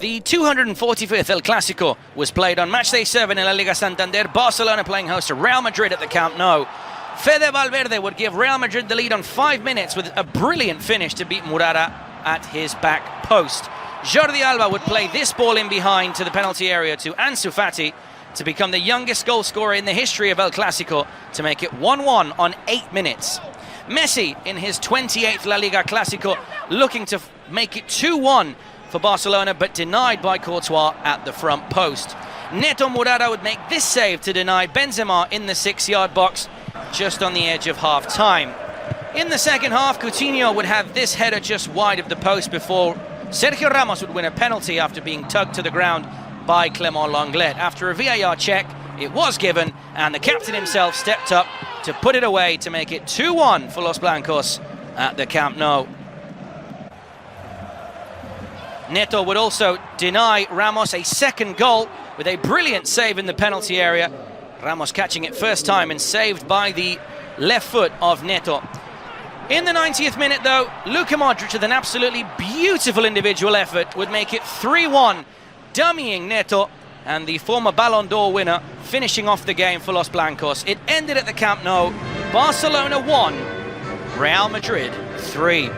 The 245th El Clásico was played on matchday 7 in La Liga Santander. Barcelona playing host to Real Madrid at the Camp Nou. Fede Valverde would give Real Madrid the lead on 5 minutes with a brilliant finish to beat Murata at his back post. Jordi Alba would play this ball in behind to the penalty area to Ansu Fati to become the youngest goal scorer in the history of El Clásico to make it 1-1 on 8 minutes. Messi in his 28th La Liga Clásico looking to make it 2-1 for Barcelona, but denied by Courtois at the front post. Neto Murata would make this save to deny Benzema in the 6-yard box just on the edge of half-time. In the second half, Coutinho would have this header just wide of the post before Sergio Ramos would win a penalty after being tugged to the ground by Clement Lenglet. After a VAR check, it was given, and the captain himself stepped up to put it away to make it 2-1 for Los Blancos at the Camp Nou. Neto would also deny Ramos a second goal with a brilliant save in the penalty area. Ramos catching it first time and saved by the left foot of Neto. In the 90th minute though, Luka Modric with an absolutely beautiful individual effort would make it 3-1, dummying Neto, and the former Ballon d'Or winner finishing off the game for Los Blancos. It ended at the Camp Nou. Barcelona 1, Real Madrid 3.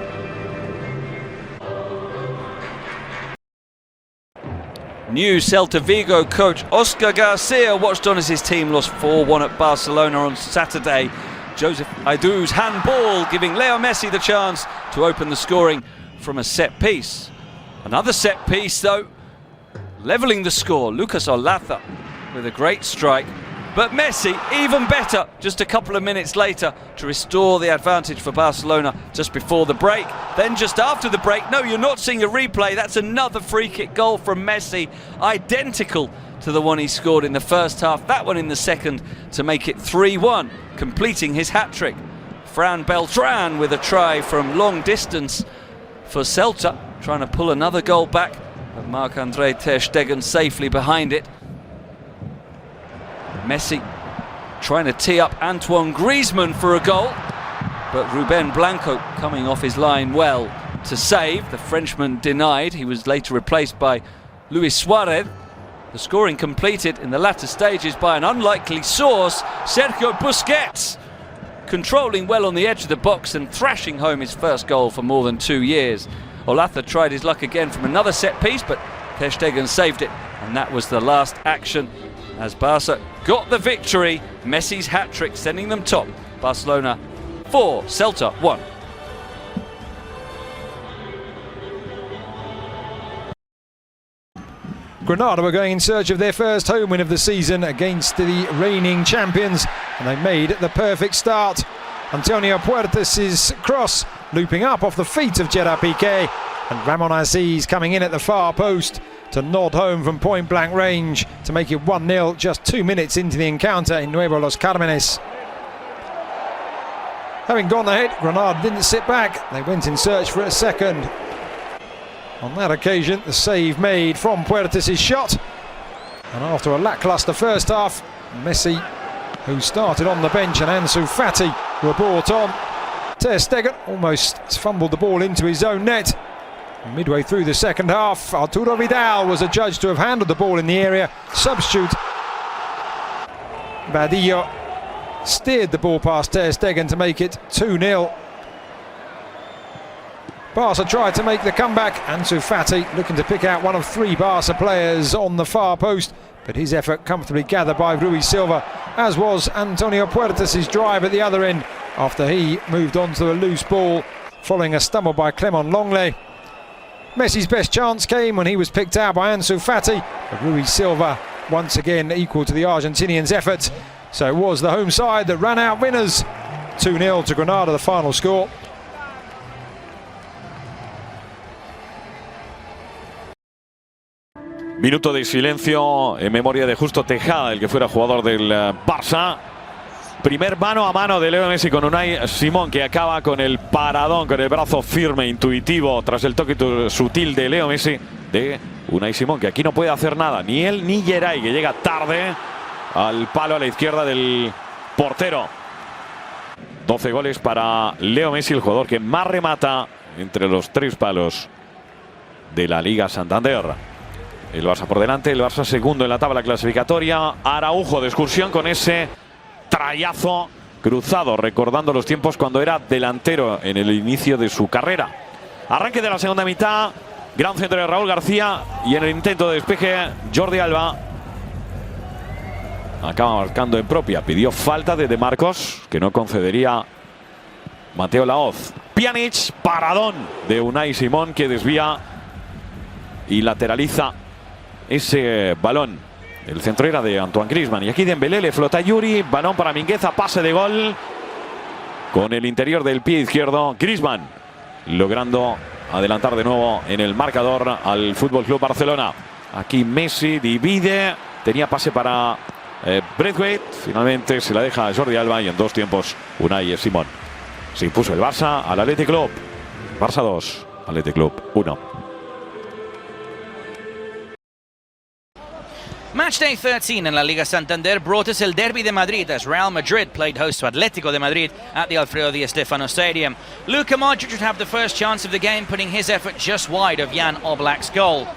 New Celta Vigo coach Oscar Garcia watched on as his team lost 4-1 at Barcelona on Saturday. Joseph Aidú's handball giving Leo Messi the chance to open the scoring from a set piece. Another set piece though, levelling the score. Lucas Olaza with a great strike, but Messi even better just a couple of minutes later to restore the advantage for Barcelona just before the break. Then just after the break, no, you're not seeing a replay, that's another free kick goal from Messi, identical to the one he scored in the first half, that one in the second, to make it 3-1, completing his hat-trick. Fran Beltran with a try from long distance for Celta, trying to pull another goal back, but Marc-André ter Stegen safely behind it. Messi trying to tee up Antoine Griezmann for a goal, but Ruben Blanco coming off his line well to save. The Frenchman denied. He was later replaced by Luis Suarez. The scoring completed in the latter stages by an unlikely source, Sergio Busquets, controlling well on the edge of the box and thrashing home his first goal for more than 2 years. Olaza tried his luck again from another set piece, but ter Stegen saved it, and that was the last action as Barca got the victory. Messi's hat-trick sending them top. Barcelona 4, Celta 1. Granada were going in search of their first home win of the season against the reigning champions, and they made the perfect start. Antonio Puertas' cross looping up off the feet of Gerard Piqué, and Ramon Aziz coming in at the far post to nod home from point-blank range to make it 1-0 just 2 minutes into the encounter in Nuevo Los Cármenes. Having gone ahead, Granada didn't sit back. They went in search for a second. On that occasion, the save made from Puertas' shot. And after a lacklustre first half, Messi, who started on the bench, and Ansu Fati were brought on. ter Stegen almost fumbled the ball into his own net. Midway through the second half, Arturo Vidal was adjudged to have handled the ball in the area. Substitute Badillo steered the ball past ter Stegen to make it 2-0. Barca tried to make the comeback. Ansu Fati looking to pick out one of 3 Barca players on the far post, but his effort comfortably gathered by Rui Silva, as was Antonio Puertas' drive at the other end after he moved on to a loose ball following a stumble by Clement Lenglet. Messi's best chance came when he was picked out by Ansu Fati, but Rui Silva once again equal to the Argentinians' effort. So it was the home side that ran out winners. 2-0 to Granada, the final score. Minuto de silencio en memoria de Justo Tejada, el que fuera jugador del Barça. Primer mano a mano de Leo Messi con Unai Simón, que acaba con el paradón, con el brazo firme, intuitivo, tras el toque sutil de Leo Messi, de Unai Simón, que aquí no puede hacer nada, ni él ni Geray, que llega tarde al palo a la izquierda del portero. 12 goles para Leo Messi, el jugador que más remata entre los 3 palos de la Liga Santander. El Barça por delante, el Barça segundo en la tabla clasificatoria. Araujo de excursión con ese trayazo cruzado, recordando los tiempos cuando era delantero en el inicio de su carrera. Arranque de la segunda mitad, gran centro de Raúl García y en el intento de despeje Jordi Alba acaba marcando en propia. Pidió falta de Marcos, que no concedería Mateo Laoz. Pjanic, paradón de Unai Simón, que desvía y lateraliza ese balón. El centro era de Antoine Griezmann. Y aquí Dembélé le flota a Yuri. Balón para Mingueza, pase de gol. Con el interior del pie izquierdo, Griezmann logrando adelantar de nuevo en el marcador al FC Barcelona. Aquí Messi divide. Tenía pase para Braithwaite. Finalmente se la deja a Jordi Alba y en 2 tiempos Unai Simón. Se impuso el Barça al Athletic Club. Barça 2, Athletic Club 1. Matchday 13 in La Liga Santander brought us el Derby de Madrid as Real Madrid played host to Atlético de Madrid at the Alfredo Di Stéfano Stadium. Luka Modric would have the first chance of the game, putting his effort just wide of Jan Oblak's goal.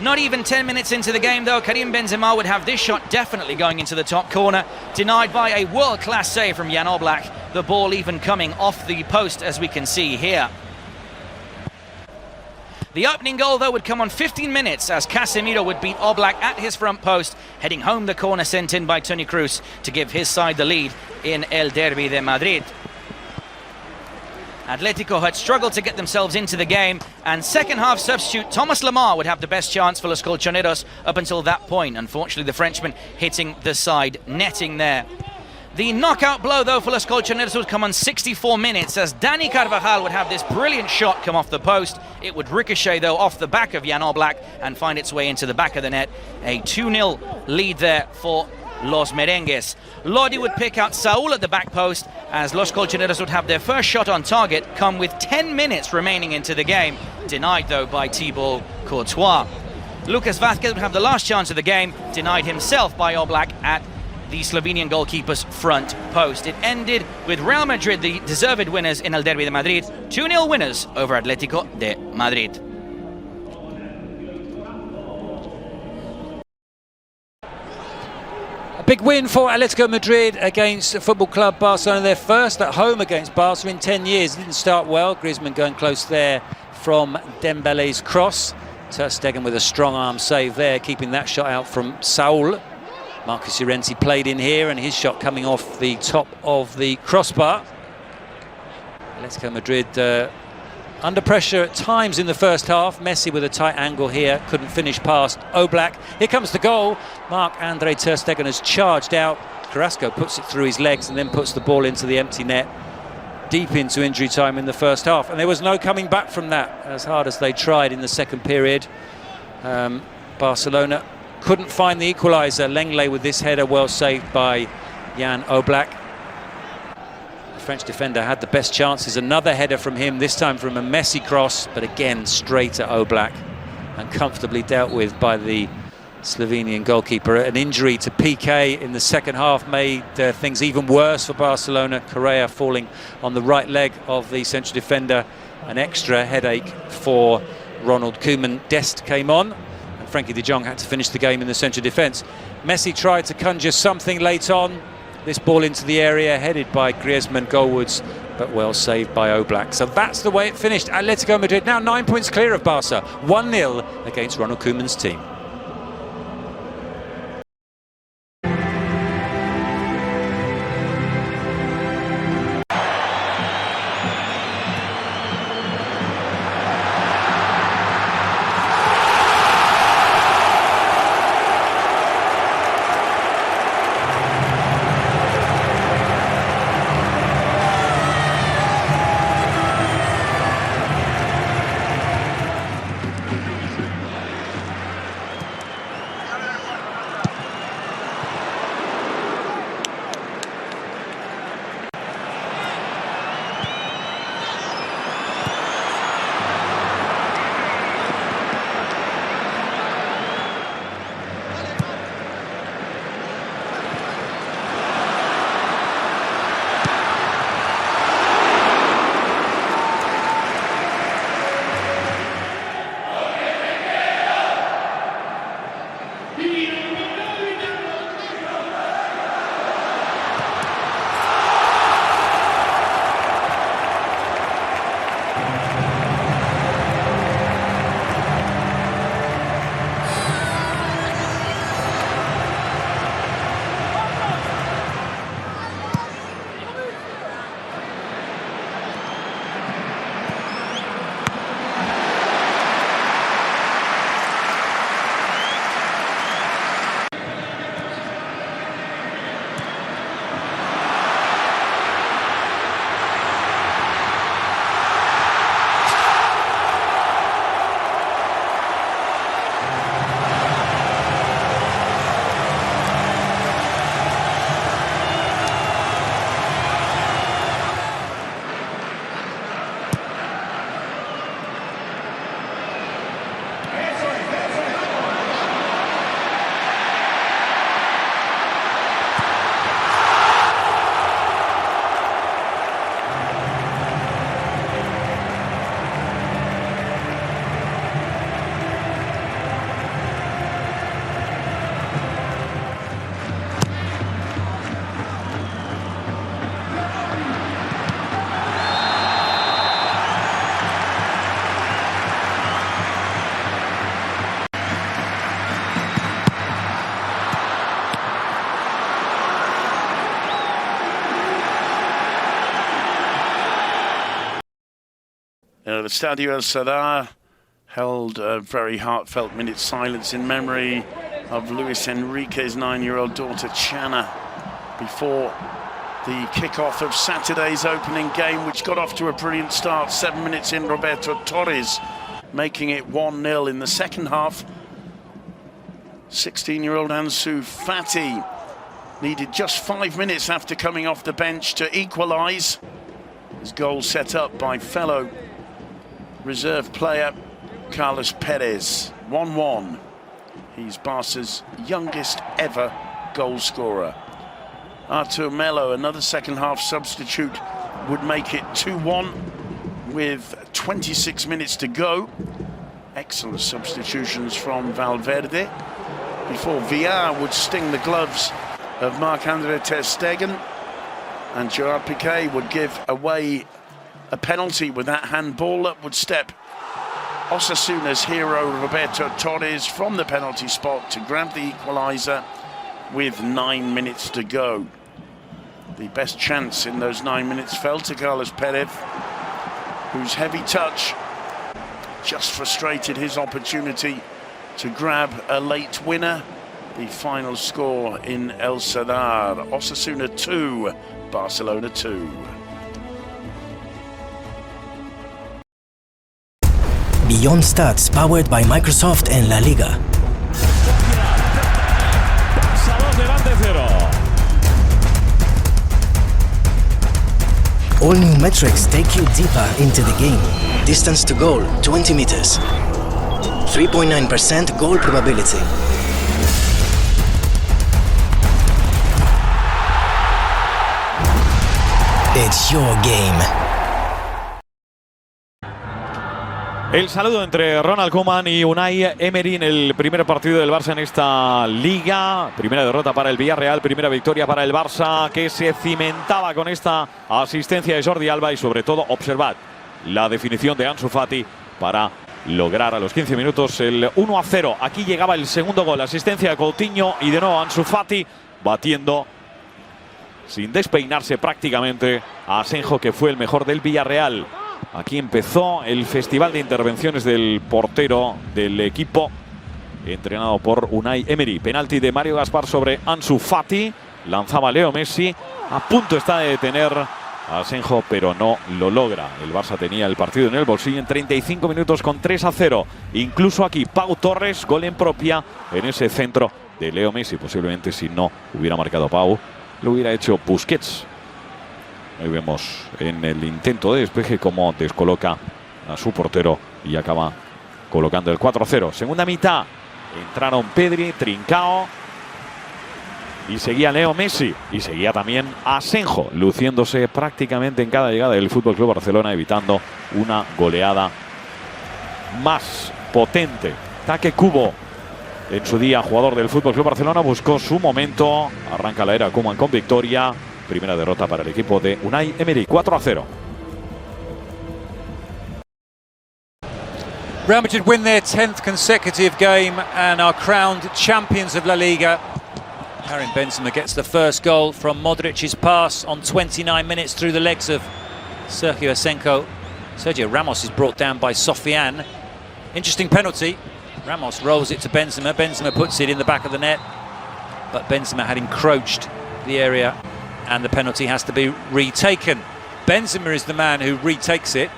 Not even 10 minutes into the game though, Karim Benzema would have this shot definitely going into the top corner, denied by a world-class save from Jan Oblak, the ball even coming off the post as we can see here. The opening goal, though, would come on 15 minutes as Casemiro would beat Oblak at his front post, heading home the corner sent in by Toni Kroos to give his side the lead in El Derby de Madrid. Atletico had struggled to get themselves into the game, and second-half substitute Thomas Lemar would have the best chance for Los Colchoneros up until that point. Unfortunately, the Frenchman hitting the side netting there. The knockout blow, though, for Los Colchoneros would come on 64 minutes as Dani Carvajal would have this brilliant shot come off the post. It would ricochet, though, off the back of Jan Oblak and find its way into the back of the net. A 2-0 lead there for Los Merengues. Lodi would pick out Saúl at the back post as Los Colchoneros would have their first shot on target come with 10 minutes remaining into the game, denied, though, by Thibaut Courtois. Lucas Vázquez would have the last chance of the game, denied himself by Oblak at the Slovenian goalkeeper's front post. It ended with Real Madrid, the deserved winners in El Derby de Madrid, 2-0 winners over Atlético de Madrid. A big win for Atletico Madrid against Football Club Barcelona. Their first at home against Barca in 10 years. Didn't start well. Griezmann going close there from Dembele's cross. Ter Stegen with a strong arm save there, keeping that shot out from Saúl. Marcus Llorente played in here and his shot coming off the top of the crossbar. Atletico Madrid under pressure at times in the first half. Messi with a tight angle here, couldn't finish past Oblak. Here comes the goal. Marc-Andre Ter Stegen has charged out. Carrasco puts it through his legs and then puts the ball into the empty net. Deep into injury time in the first half. And there was no coming back from that, as hard as they tried in the second period. Barcelona couldn't find the equaliser. Lenglet with this header, well saved by Jan Oblak. The French defender had the best chances. Another header from him, this time from a Messi cross, but again straight at Oblak and comfortably dealt with by the Slovenian goalkeeper. An injury to Piqué in the second half made things even worse for Barcelona. Correa falling on the right leg of the central defender. An extra headache for Ronald Koeman. Dest came on. Frankie de Jong had to finish the game in the central defence. Messi tried to conjure something late on. This ball into the area, headed by Griezmann goalwards, but well saved by Oblak. So that's the way it finished. Atletico Madrid now 9 points clear of Barca. 1-0 against Ronald Koeman's team. the Estadio El Sadar held a very heartfelt minute's silence in memory of Luis Enrique's 9-year-old daughter Chana before the kick-off of Saturday's opening game, which got off to a brilliant start. 7 minutes in, Roberto Torres making it 1-0 in the second half. 16-year-old Ansu Fati needed just 5 minutes after coming off the bench to equalise. His goal set up by fellow reserve player Carlos Perez. 1-1. He's Barca's youngest ever goal scorer. Artur Melo, another second half substitute, would make it 2-1 with 26 minutes to go. Excellent substitutions from Valverde before Villar would sting the gloves of Marc-André ter Stegen, and Gerard Piqué would give away a penalty with that handball. Up would step Osasuna's hero Roberto Torres from the penalty spot to grab the equaliser with 9 minutes to go. The best chance in those 9 minutes fell to Carlos Perez, whose heavy touch just frustrated his opportunity to grab a late winner. The final score in El Sadar: Osasuna 2, Barcelona 2. Beyond Stats, powered by Microsoft and La Liga. All new metrics take you deeper into the game. Distance to goal, 20 meters. 3.9% goal probability. It's your game. El saludo entre Ronald Koeman y Unai Emery en el primer partido del Barça en esta Liga. Primera derrota para el Villarreal, primera victoria para el Barça, que se cimentaba con esta asistencia de Jordi Alba y sobre todo observad la definición de Ansu Fati para lograr a los 15 minutos el 1-0. Aquí llegaba el segundo gol, asistencia de Coutinho y de nuevo Ansu Fati batiendo sin despeinarse prácticamente a Asenjo, que fue el mejor del Villarreal. Aquí empezó el festival de intervenciones del portero del equipo, entrenado por Unai Emery. Penalti de Mario Gaspar sobre Ansu Fati. Lanzaba Leo Messi. A punto está de detener a Asenjo, pero no lo logra. El Barça tenía el partido en el bolsillo en 35 minutos con 3-0. Incluso aquí Pau Torres, gol en propia en ese centro de Leo Messi. Posiblemente si no hubiera marcado Pau, lo hubiera hecho Busquets. Ahí vemos en el intento de despeje cómo descoloca a su portero y acaba colocando el 4-0. Segunda mitad. Entraron Pedri, Trincao y seguía Leo Messi. Y seguía también Asenjo, luciéndose prácticamente en cada llegada del FC Barcelona, evitando una goleada más potente. Take Kubo, en su día jugador del FC Barcelona, buscó su momento. Arranca la era Koeman con victoria. Primera derrota para el equipo de Unai Emery, 4-0. Real Madrid win their 10th consecutive game and are crowned champions of La Liga. Karim Benzema gets the first goal from Modric's pass on 29 minutes through the legs of Sergio Asenjo. Sergio Ramos is brought down by Sofiane. Interesting penalty. Ramos rolls it to Benzema. Benzema puts it in the back of the net, but Benzema had encroached the area and the penalty has to be retaken. Benzema is the man who retakes it.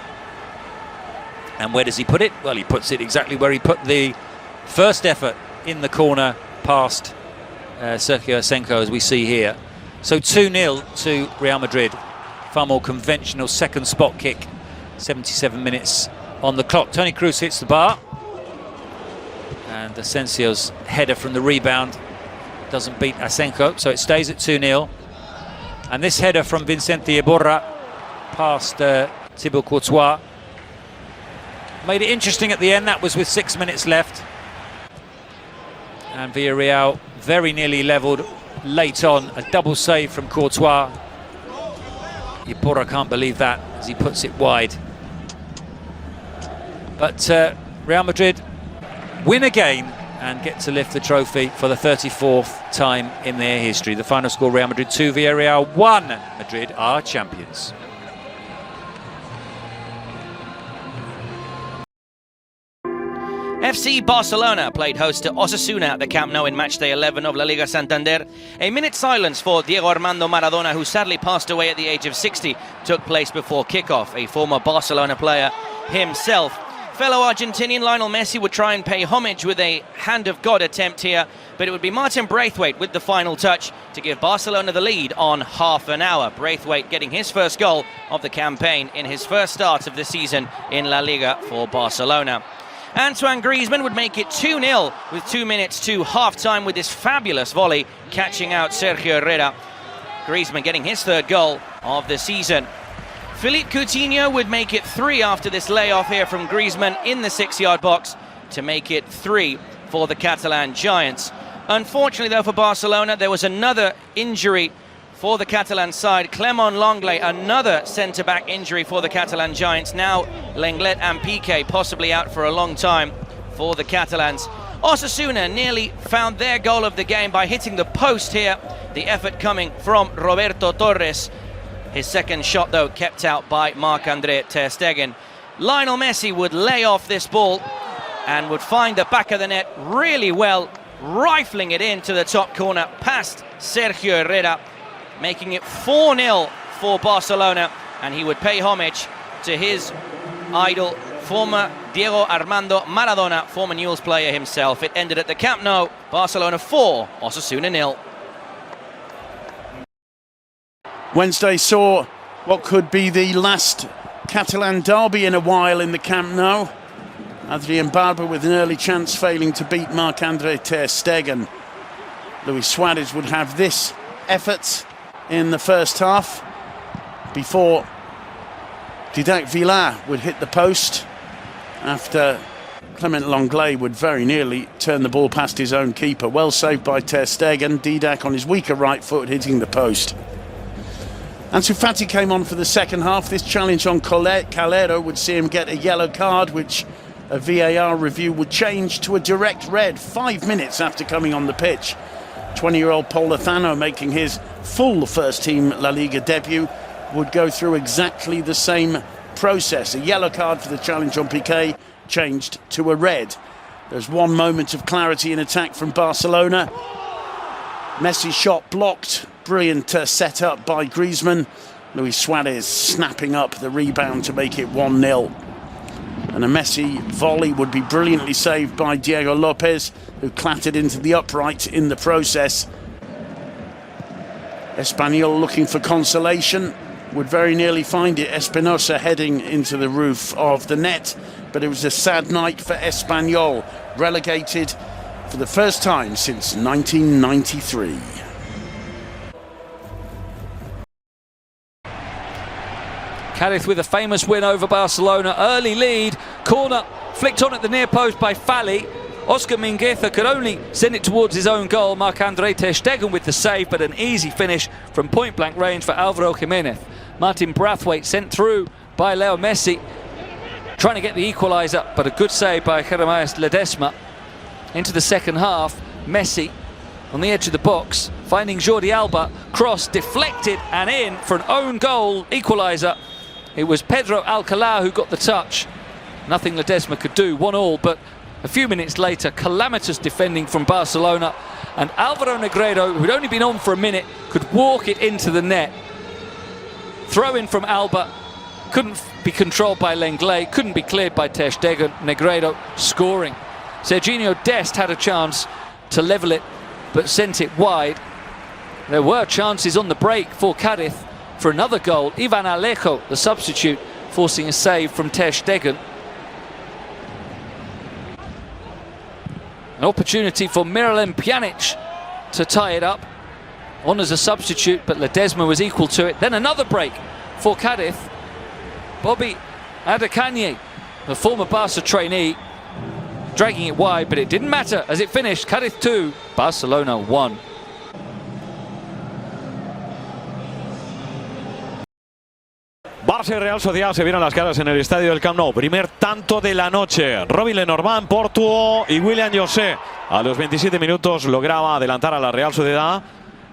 And where does he put it? Well, he puts it exactly where he put the first effort, in the corner past Sergio Asenjo, as we see here. So 2-0 to Real Madrid. Far more conventional second spot kick. 77 minutes on the clock. Toni Kroos hits the bar. And Asensio's header from the rebound doesn't beat Asenjo, so it stays at 2-0. And this header from Vicente Iborra past Thibaut Courtois made it interesting at the end. That was with 6 minutes left. And Villarreal very nearly levelled late on. A double save from Courtois. Iborra can't believe that as he puts it wide. But Real Madrid win again and get to lift the trophy for the 34th time in their history. The final score: Real Madrid 2, Villarreal 1. Madrid are champions. FC Barcelona played host to Osasuna at the Camp Nou in matchday 11 of La Liga Santander. A minute's silence for Diego Armando Maradona, who sadly passed away at the age of 60, took place before kickoff. A former Barcelona player himself. Fellow Argentinian Lionel Messi would try and pay homage with a hand of God attempt here, but it would be Martin Braithwaite with the final touch to give Barcelona the lead on half an hour. Braithwaite getting his first goal of the campaign in his first start of the season in La Liga for Barcelona. Antoine Griezmann would make it 2-0 with 2 minutes to half-time with this fabulous volley, catching out Sergio Herrera. Griezmann getting his third goal of the season. Philippe Coutinho would make it 3 after this layoff here from Griezmann in the 6-yard box to make it 3 for the Catalan Giants. Unfortunately, though, for Barcelona, there was another injury for the Catalan side. Clement Lenglet, another centre-back injury for the Catalan Giants. Now Lenglet and Piqué possibly out for a long time for the Catalans. Osasuna nearly found their goal of the game by hitting the post here. The effort coming from Roberto Torres. His second shot, though, kept out by Marc-André ter Stegen. Lionel Messi would lay off this ball and would find the back of the net really well, rifling it into the top corner past Sergio Herrera, making it 4-0 for Barcelona, and he would pay homage to his idol, former Diego Armando Maradona, former Newell's player himself. It ended at the Camp Nou, Barcelona 4, Osasuna 0. Wednesday saw what could be the last Catalan derby in a while in the Camp Nou. Adrien Barber with an early chance, failing to beat Marc-André ter Stegen. Luis Suarez would have this effort in the first half before Didac Villar would hit the post after Clement Lenglet would very nearly turn the ball past his own keeper. Well saved by ter Stegen. Didac on his weaker right foot hitting the post. Ansu Fati came on for the second half. This challenge on Calero would see him get a yellow card, which a VAR review would change to a direct red 5 minutes after coming on the pitch. 20-year-old Polithano, making his full first-team La Liga debut, would go through exactly the same process. A yellow card for the challenge on Piqué, changed to a red. There's one moment of clarity in attack from Barcelona. Messi's shot blocked. Brilliant set up by Griezmann. Luis Suarez snapping up the rebound to make it 1-0. And a Messi volley would be brilliantly saved by Diego Lopez, who clattered into the upright in the process. Espanyol looking for consolation, would very nearly find it. Espinosa heading into the roof of the net, but it was a sad night for Espanyol, relegated for the first time since 1993. Cádiz with a famous win over Barcelona. Early lead, corner flicked on at the near post by Thle. Oscar Mingueza could only send it towards his own goal. Marc-André ter Stegen with the save, but an easy finish from point-blank range for Álvaro Jiménez. Martin Braithwaite sent through by Leo Messi, trying to get the equaliser, but a good save by Jeremías Ledesma. Into the second half, Messi on the edge of the box, finding Jordi Alba, cross deflected and in for an own goal equaliser. It was Pedro Alcalá who got the touch. Nothing Ledesma could do, 1-1, but a few minutes later, calamitous defending from Barcelona, and Álvaro Negredo, who'd only been on for a minute, could walk it into the net. Throw in from Alba, couldn't be controlled by Lenglet, couldn't be cleared by ter Stegen. Negredo scoring. Serginho Dest had a chance to level it, but sent it wide. There were chances on the break for Cádiz for another goal. Ivan Alejo, the substitute, forcing a save from ter Stegen. An opportunity for Miralem Pjanic to tie it up. On as a substitute, but Ledesma was equal to it. Then another break for Cádiz. Bobby Adekanye, the former Barca trainee, dragging it wide, but it didn't matter as it finished. Cádiz 2, Barcelona 1. Barça y Real Sociedad se vieron las caras en el estadio del Camp Nou. Primer tanto de la noche. Robin Lenormand, Portuo y William José. A los 27 minutos lograba adelantar a la Real Sociedad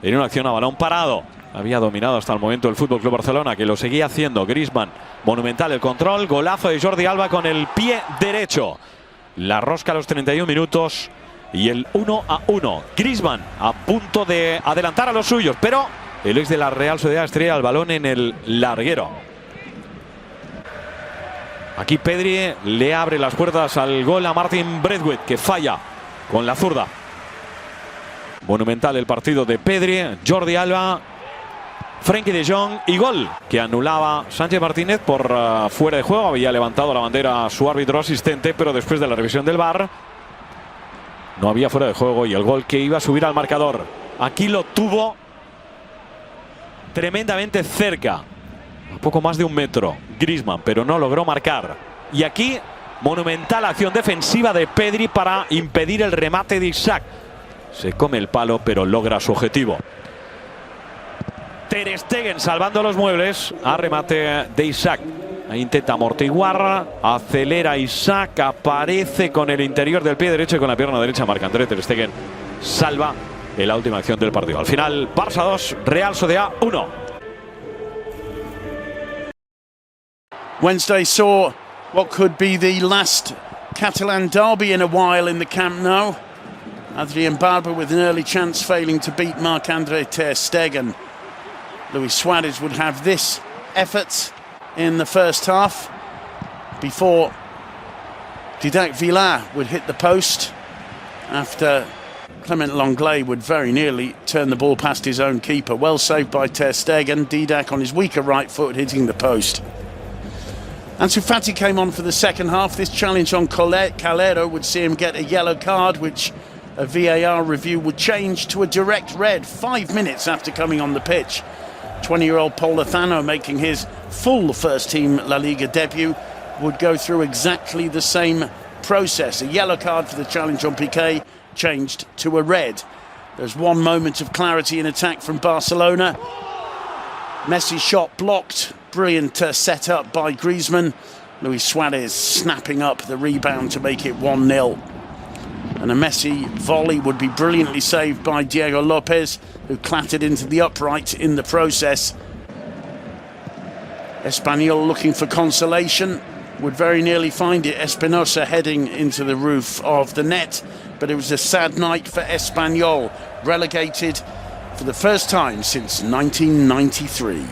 en una acción a balón parado. Había dominado hasta el momento el FC Barcelona, que lo seguía haciendo. Griezmann, monumental el control. Golazo de Jordi Alba con el pie derecho. La rosca a los 31 minutos y el 1-1. Griezmann a punto de adelantar a los suyos, pero el ex de la Real Sociedad estrella el balón en el larguero. Aquí Pedri le abre las puertas al gol a Martin Braithwaite, que falla con la zurda. Monumental el partido de Pedri, Jordi Alba, Frenkie de Jong y gol que anulaba Sánchez Martínez por fuera de juego. Había levantado la bandera su árbitro asistente, pero después de la revisión del VAR no había fuera de juego y el gol que iba a subir al marcador. Aquí lo tuvo tremendamente cerca, a poco más de 1 metro, Griezmann, pero no logró marcar. Y aquí monumental acción defensiva de Pedri para impedir el remate de Isaac. Se come el palo, pero logra su objetivo. Ter Stegen salvando los muebles a remate de Isaac. Ahí intenta amortiguar, acelera Isaac, aparece con el interior del pie derecho y con la pierna derecha marca André Ter Stegen. Salva en la última acción del partido. Al final, Barça 2, Real Sociedad 1. Wednesday saw what could be the last Catalan derby in a while in the Camp Nou. Adrien Barber with an early chance, failing to beat Marc-André ter Stegen. Luis Suarez would have this effort in the first half before ghli would hit the post after Clement Lenglet would very nearly turn the ball past his own keeper. Well saved by ter Stegen. Didac on his weaker right foot hitting the post. Ansu Fati came on for the second half. This challenge on Calero would see him get a yellow card, which a VAR review would change to a direct red 5 minutes after coming on the pitch. 20-year-old Polithano, making his full first-team La Liga debut, would go through exactly the same process. A yellow card for the challenge on Piqué, changed to a red. There's one moment of clarity in attack from Barcelona. Messi's shot blocked. Brilliant set up by Griezmann. Luis Suarez snapping up the rebound to make it 1-0. And a Messi volley would be brilliantly saved by Diego Lopez, who clattered into the upright in the process. Espanyol looking for consolation, would very nearly find it. Espinosa heading into the roof of the net, but it was a sad night for Espanyol, relegated for the first time since 1993.